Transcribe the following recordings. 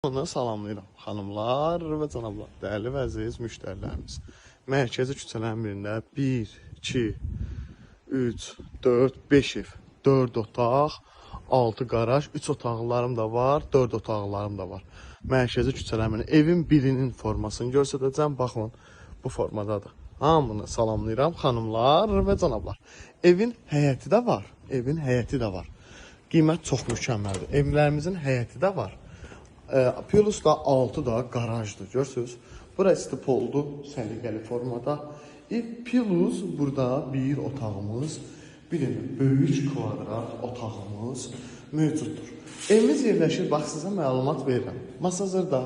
Onu salamlayıram xanımlar və cənablar, dəyərli və əziz müştərilərimiz. Mərkəzi küçələrin birində 1, 2, 3, 4, 5 ev, 4 otaq, 6 qaraj, 3 otaqlarım da var, 4 otaqlarım da var. Mərkəzi küçələrin birində evin birinin formasını göstərəcəm, baxın bu formadadır. Hamını salamlayıram xanımlar və cənablar. Evin həyəti də var, evin həyəti də var. Qiymət çox mükəmməldir. Evlərimizin həyəti də var. Plus da 6 da garajdır. Görürsünüz? Burası poldu, səliqəli formada. Plus burada bir otağımız, bir böyük kvadrat otağımız mövcuddur. Evimiz yerləşir, bax sizə məlumat verirəm. Masazırda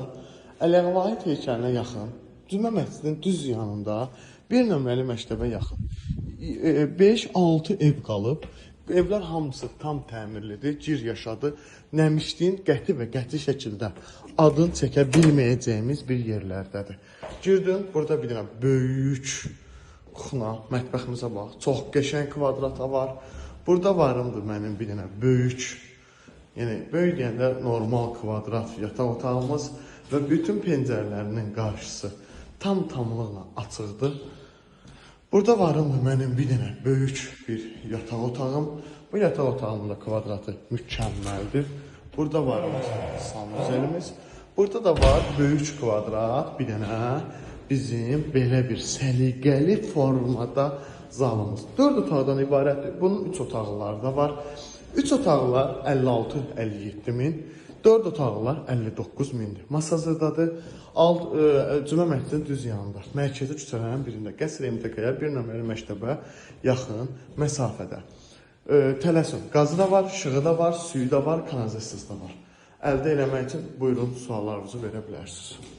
Əliağa Vahid heykəlinə yaxın, Cümə məscidinin düz yanında bir nömrəli məktəbə yaxın 5-6 ev qalıb. Evlər hamısı tam təmirlidir, gir yaşadı. Nəmişliyin qəti və qəti şəkildə adını çəkə bilməyəcəyimiz bir yerlərdədir. Girdin, burada bir dənə böyük kuxna, mətbəximizə bax. Çox qəşəng kvadrata var. Burada varımdır mənim bir dənə böyük, yəni böyük deyəndə normal kvadrat yataq otağımız və bütün pəncərələrinin qarşısı tamlıqla açıqdır. Burada varımdır mənim bir dənə böyük bir yataq otağım. Bu yataq otağımın da kvadratı mükəmməldir. Burada varımız sanuzelimiz. Burada da var böyük kvadrat bir dənə bizim belə bir səliqəli formada zalımız. 4 otaqdan ibarətdir. Bunun 3 otaqları da var. 3 otaqlar 56-57 min. 4 otaqlar 59 mindir. Masazırdadır. Cümə məscidinin düz yanında. Mərkəzi küçələrin birində. Qəsr MTK-yə bir nömrəli məktəbə yaxın məsafədə. Tələsin. Qazı da var, işığı da var, suyu da var, kanalizasiyası da var. Əldə eləmək üçün buyurun suallarınızı verə bilərsiniz.